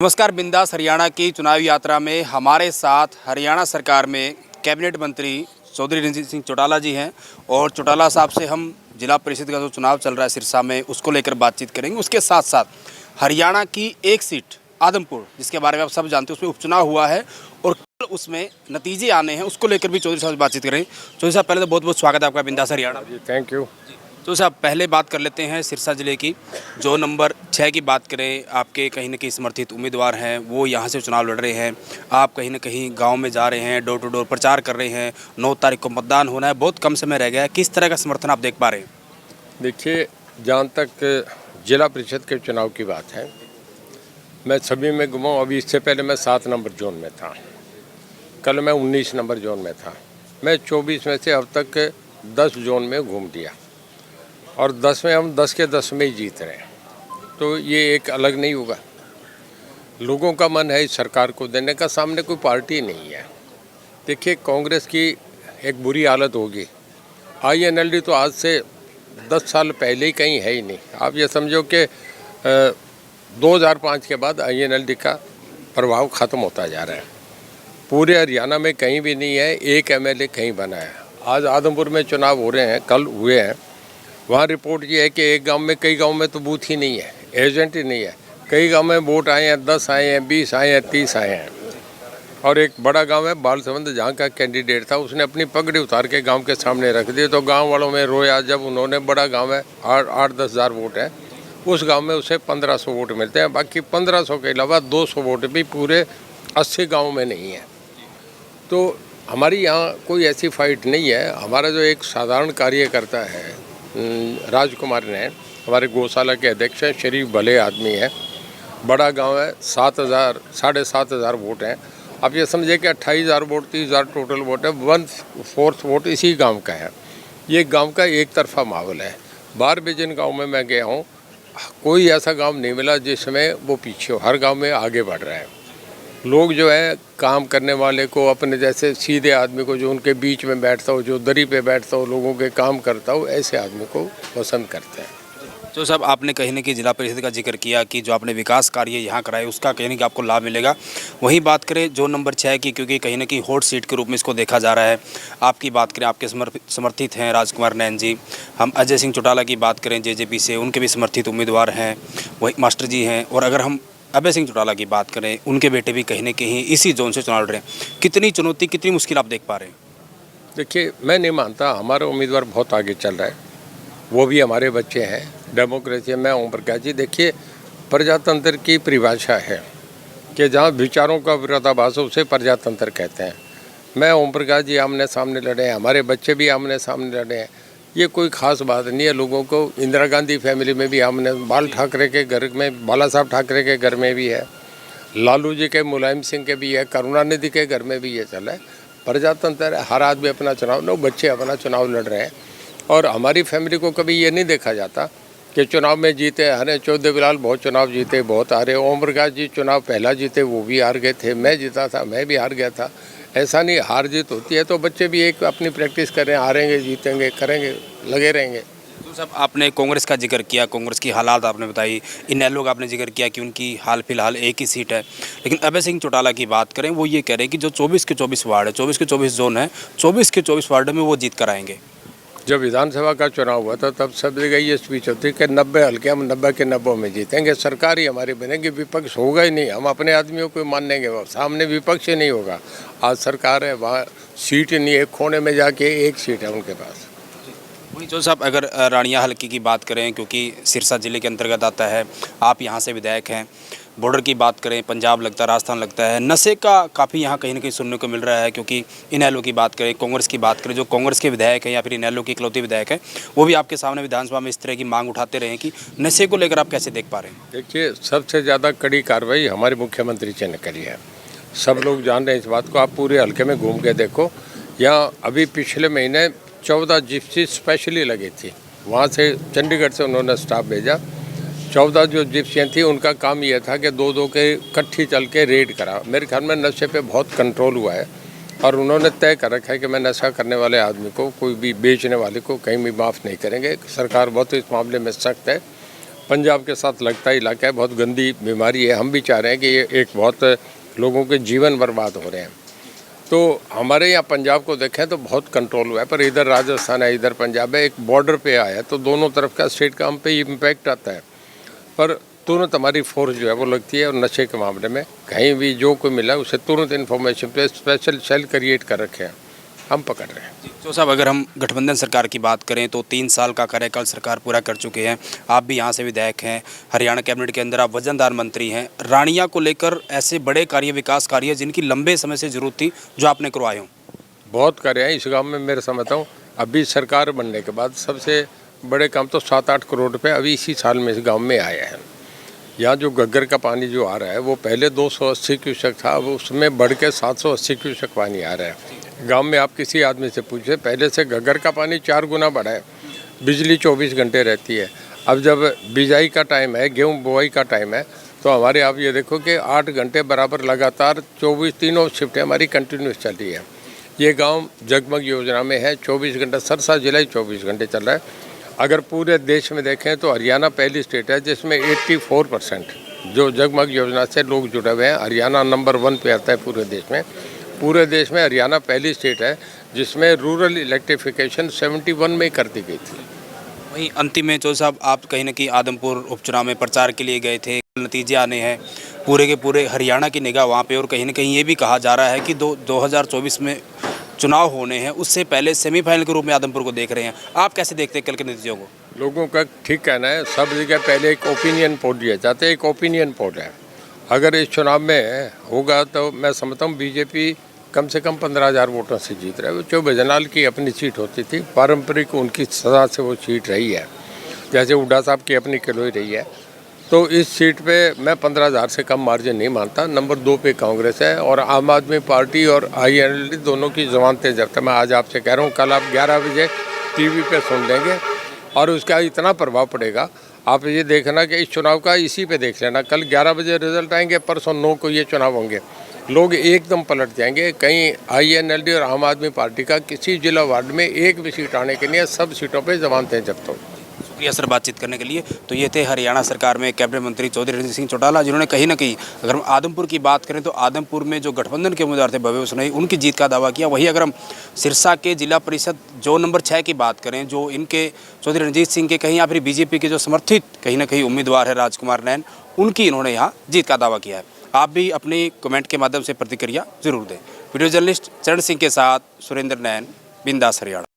नमस्कार। बिंदास हरियाणा की चुनावी यात्रा में हमारे साथ हरियाणा सरकार में कैबिनेट मंत्री चौधरी रणजीत सिंह चौटाला जी हैं और चौटाला साहब से हम जिला परिषद का जो चुनाव चल रहा है सिरसा में उसको लेकर बातचीत करेंगे। उसके साथ साथ हरियाणा की एक सीट आदमपुर जिसके बारे में आप सब जानते हैं उसमें उपचुनाव हुआ है और कल उसमें नतीजे आने हैं, उसको लेकर भी चौधरी साहब से बातचीत करेंगे। चौधरी साहब पहले तो बहुत बहुत स्वागत है आपका बिंदास हरियाणा। Thank you. तो साहब पहले बात कर लेते हैं सिरसा ज़िले की। जो नंबर 6 की बात करें, आपके कहीं न कहीं समर्थित उम्मीदवार हैं, वो यहाँ से चुनाव लड़ रहे हैं। आप कहीं न कहीं गांव में जा रहे हैं, डोर टू डोर प्रचार कर रहे हैं। 9 तारीख को मतदान होना है, बहुत कम समय रह गया है। किस तरह का समर्थन आप देख पा रहे हैं? देखिए, जहाँ तक जिला परिषद के चुनाव की बात है, मैं सभी में घुमा। अभी इससे पहले मैं 7 नंबर जोन में था, कल मैं 19 नंबर जोन में था। मैं 24 में से अब तक 10 जोन में घूम लिया और 10 में हम 10 के 10 में ही जीत रहे हैं। तो ये एक अलग नहीं होगा। लोगों का मन है इस सरकार को देने का, सामने कोई पार्टी नहीं है। देखिए, कांग्रेस की एक बुरी हालत होगी। INLD तो आज से 10 साल पहले ही कहीं है ही नहीं। आप ये समझो कि 2005 के बाद INLD का प्रभाव ख़त्म होता जा रहा है। पूरे हरियाणा में कहीं भी नहीं है, एक MLA कहीं बना है। आज आदमपुर में चुनाव हो रहे हैं, कल हुए हैं। वहाँ रिपोर्ट ये है कि एक गांव में, कई गांव में तो बूथ ही नहीं है, एजेंट ही नहीं है। कई गांव में वोट आए हैं, 10 आए हैं, 20 आए हैं, 30 आए हैं। और एक बड़ा गांव है बालसमंद, जहाँ का कैंडिडेट था, उसने अपनी पगड़ी उतार के गांव के सामने रख दी। तो गांव वालों में रोया जब उन्होंने, बड़ा गांव है, 8-10 हज़ार वोट है, उस गांव में उसे 1500 वोट मिलते हैं। बाकी 1500 के अलावा 200 वोट भी पूरे 80 गाँव में नहीं है। तो हमारी यहाँ कोई ऐसी फाइट नहीं है। हमारा जो एक साधारण कार्यकर्ता है राजकुमार ने, हमारे गौशाला के अध्यक्ष हैं, शरीफ भले आदमी है, बड़ा गांव है, 7,000 7,500 वोट हैं। आप ये समझे कि 28,000 वोट, 30,000 टोटल वोट है, 1/4 वोट इसी गांव का है। ये गांव का एक तरफा माहौल है। बाहर भी जिन गाँव में मैं गया हूँ, कोई ऐसा गाँव नहीं मिला जिसमें वो पीछे हो। हर गाँव में आगे बढ़ रहे हैं लोग। जो है काम करने वाले को, अपने जैसे सीधे आदमी को, जो उनके बीच में बैठता हो, जो दरी पे बैठता हो, लोगों के काम करता हो, ऐसे आदमी को पसंद करते हैं। तो साहब आपने कहीं न कहीं जिला परिषद का जिक्र किया कि जो आपने विकास कार्य यहाँ कराए उसका कहीं न कहीं आपको लाभ मिलेगा। वहीं बात करें जो नंबर 6 की, क्योंकि कहीं न कहीं हॉट सीट के रूप में इसको देखा जा रहा है। आपकी बात करें, आपके समर्थित हैं राजकुमार नैन जी। हम अजय सिंह चौटाला की बात करें JJP से, उनके भी समर्थित उम्मीदवार हैं, वही मास्टर जी हैं। और अगर हम अभय सिंह चौटाला की बात करें, उनके बेटे भी कहीं न कहीं इसी जोन से चुनाव लड़ रहे हैं। कितनी चुनौती, कितनी मुश्किल आप देख पा रहे हैं? देखिए, मैं नहीं मानता, हमारा उम्मीदवार बहुत आगे चल रहा है, वो भी हमारे बच्चे हैं। डेमोक्रेसी में ओम प्रकाश जी, देखिए, प्रजातंत्र की परिभाषा है कि जहाँ विचारों का विरोधाभास हो उसे प्रजातंत्र कहते हैं। मैं ओम प्रकाश जी आमने सामने लड़े हैं, हमारे बच्चे भी आमने सामने लड़े हैं। ये कोई ख़ास बात नहीं है। लोगों को इंदिरा गांधी फैमिली में भी हमने, बाल ठाकरे के घर में, बाला साहब ठाकरे के घर में भी है, लालू जी के, मुलायम सिंह के भी है, करुणानिधि के घर में भी ये चला है। प्रजातंत्र है, हर आदमी अपना चुनाव, लोग बच्चे अपना चुनाव लड़ रहे हैं। और हमारी फैमिली को कभी ये नहीं देखा जाता कि चुनाव में जीते हारे। चौधरी बिलाल बहुत चुनाव जीते, बहुत हारे। ओम प्रकाश जी चुनाव पहला जीते, वो भी हार गए थे। मैं जीता था, मैं भी हार गया था। ऐसा नहीं, हार जीत होती है। तो बच्चे भी एक अपनी प्रैक्टिस करें, हारेंगे, जीतेंगे, करेंगे, लगे रहेंगे। तो साहब आपने कांग्रेस का जिक्र किया, कांग्रेस की हालात आपने बताई, इनेलो का आपने जिक्र किया कि उनकी हाल फिलहाल एक ही सीट है। लेकिन अभय सिंह चौटाला की बात करें, वो ये कह रहे हैं कि जो 24 के 24 वार्ड है, 24 के 24 जोन है, 24 के 24 वार्ड में वो जीत कर आएंगे। जब विधानसभा का चुनाव हुआ था तब सब जगह ये स्पीच होती कि 90 हल्के हम 90 के 90 में जीतेंगे, सरकार ही हमारी बनेगी, विपक्ष होगा ही नहीं, हम अपने आदमियों को मानेंगे, सामने विपक्ष ही नहीं होगा। आज सरकार है, वहाँ सीट नहीं है, कोने में जाके एक सीट है उनके पास। वही जो साहब अगर रानिया हल्के की बात करें, क्योंकि सिरसा ज़िले के अंतर्गत आता है, आप यहाँ से विधायक हैं। बॉर्डर की बात करें, पंजाब लगता है, राजस्थान लगता है, नशे का काफ़ी यहाँ कहीं न कहीं सुनने को मिल रहा है। क्योंकि इनेलो की बात करें, कांग्रेस की बात करें, जो कांग्रेस के विधायक हैं या फिर इनेलो के इकलौते विधायक हैं, वो भी आपके सामने विधानसभा में इस तरह की मांग उठाते रहे कि नशे को लेकर आप कैसे देख पा रहे हैं? देखिए, सबसे ज़्यादा कड़ी कार्रवाई हमारे मुख्यमंत्री जी ने करी है। सब लोग जान रहे हैं इस बात को। आप पूरे हल्के में घूम के देखो, यहाँ अभी पिछले महीने 14 जिप्सी स्पेशली लगी थी। वहाँ से चंडीगढ़ से उन्होंने स्टाफ भेजा। 14 जो जिप्सियाँ थी, उनका काम यह था कि 2-2 के इकट्ठी चल के रेड करा। मेरे ख्याल में नशे पे बहुत कंट्रोल हुआ है और उन्होंने तय कर रखा है कि मैं नशा करने वाले आदमी को, कोई भी बेचने वाले को कहीं भी माफ़ नहीं करेंगे। सरकार बहुत इस मामले में सख्त है। पंजाब के साथ लगता इलाका है, बहुत गंदी बीमारी है। हम भी चाह रहे हैं कि ये एक बहुत लोगों के जीवन बर्बाद हो रहे हैं। तो हमारे यहाँ पंजाब को देखें तो बहुत कंट्रोल हुआ है, पर इधर राजस्थान है, इधर पंजाब है, एक बॉर्डर पे आया है, तो दोनों तरफ का स्टेट का हम पे इम्पैक्ट आता है। पर तुरंत हमारी फोर्स जो है वो लगती है, और नशे के मामले में कहीं भी जो कोई मिला उसे तुरंत इन्फॉर्मेशन पे स्पेशल सेल क्रिएट कर रखे हैं, हम पकड़ रहे हैं। तो साहब अगर हम गठबंधन सरकार की बात करें तो 3 साल का कार्यकाल सरकार पूरा कर चुके हैं। आप भी यहाँ से विधायक हैं, हरियाणा कैबिनेट के अंदर आप वजनदार मंत्री हैं। रानिया को लेकर ऐसे बड़े कार्य, विकास कार्य जिनकी लंबे समय से जरूरत थी, जो आपने करवाए हों? बहुत कार्य हैं इस गांव में। मेरे समझता हूँ अभी सरकार बनने के बाद सबसे बड़े काम तो 7-8 करोड़ रुपए अभी इसी साल में इस गांव में आए हैं। यहाँ जो घग्गर का पानी जो आ रहा है वो पहले 280 क्यूसेक था, अब उसमें बढ़ के 780 क्यूसेक पानी आ रहा है। गांव में आप किसी आदमी से पूछे, पहले से घग्गर का पानी 4 गुना बढ़ा है। बिजली 24 घंटे रहती है। अब जब बिजाई का टाइम है, गेहूँ बुआई का टाइम है, तो हमारे आप ये देखो कि 8 घंटे बराबर लगातार 24 तीनों शिफ्टें हमारी कंटिन्यूस चल रही है। ये गांव जगमग योजना में है, 24 घंटे, सरसा जिला ही 24 घंटे चल रहा है। अगर पूरे देश में देखें तो हरियाणा पहली स्टेट है जिसमें 84% जो जगमग योजना से लोग जुड़े हुए हैं। हरियाणा नंबर 1 पे आता है पूरे देश में। पूरे देश में हरियाणा पहली स्टेट है जिसमें रूरल इलेक्ट्रिफिकेशन 71 में कर दी गई थी। वहीं अंतिम में चौधरी साहब, आप कहीं ना कहीं आदमपुर उपचुनाव में प्रचार के लिए गए थे, नतीजे आने हैं, पूरे के पूरे हरियाणा की निगाह वहाँ पे, और कहीं ना कहीं ये भी कहा जा रहा है कि 2024 में चुनाव होने हैं, उससे पहले सेमीफाइनल के रूप में आदमपुर को देख रहे हैं। आप कैसे देखते हैं कल के नतीजों को? लोगों का ठीक कहना है, सब जगह पहले एक ओपिनियन पोल दिया जाता है, एक ओपिनियन पोल है। अगर इस चुनाव में होगा तो मैं समझता हूँ बीजेपी कम से कम 15,000 वोटों से जीत रहा है। जो बजनाल की अपनी सीट होती थी, पारंपरिक उनकी सदा से वो सीट रही है, जैसे हुड्डा साहब की अपनी किलोई रही है। तो इस सीट पे मैं 15,000 से कम मार्जिन नहीं मानता। नंबर 2 पे कांग्रेस है, और आम आदमी पार्टी और INLD दोनों की जमानतें जब्त है। मैं आज आपसे कह रहा हूँ, कल आप 11 बजे TV पे सुन लेंगे, और उसका इतना प्रभाव पड़ेगा। आप ये देखना कि इस चुनाव का इसी पे देख लेना, कल 11 बजे रिजल्ट आएंगे, परसों 9 को ये चुनाव होंगे, लोग एकदम पलट जाएंगे। कहीं INLD और आम आदमी पार्टी का किसी जिला वार्ड में एक भी सीट आने के लिए, सब सीटों पर जमानतें जब्त होंगी। शुक्रिया सर बातचीत करने के लिए। तो ये थे हरियाणा सरकार में कैबिनेट मंत्री चौधरी रणजीत सिंह चौटाला, जिन्होंने कहीं ना कहीं, अगर हम आदमपुर की बात करें तो आदमपुर में जो गठबंधन के उम्मीदवार थे भव्य उसने उनकी जीत का दावा किया। वहीं अगर हम सिरसा के जिला परिषद जो नंबर 6 की बात करें, जो इनके चौधरी रणजीत सिंह के कहीं या फिर बीजेपी के जो समर्थित कहीं ना कहीं उम्मीदवार है राजकुमार नैन, उनकी इन्होंने यहाँ जीत का दावा किया है। आप भी अपनी कमेंट के माध्यम से प्रतिक्रिया जरूर दें। वीडियो जर्नलिस्ट चरण सिंह के साथ सुरेंद्र नैन, बिंदास हरियाणा।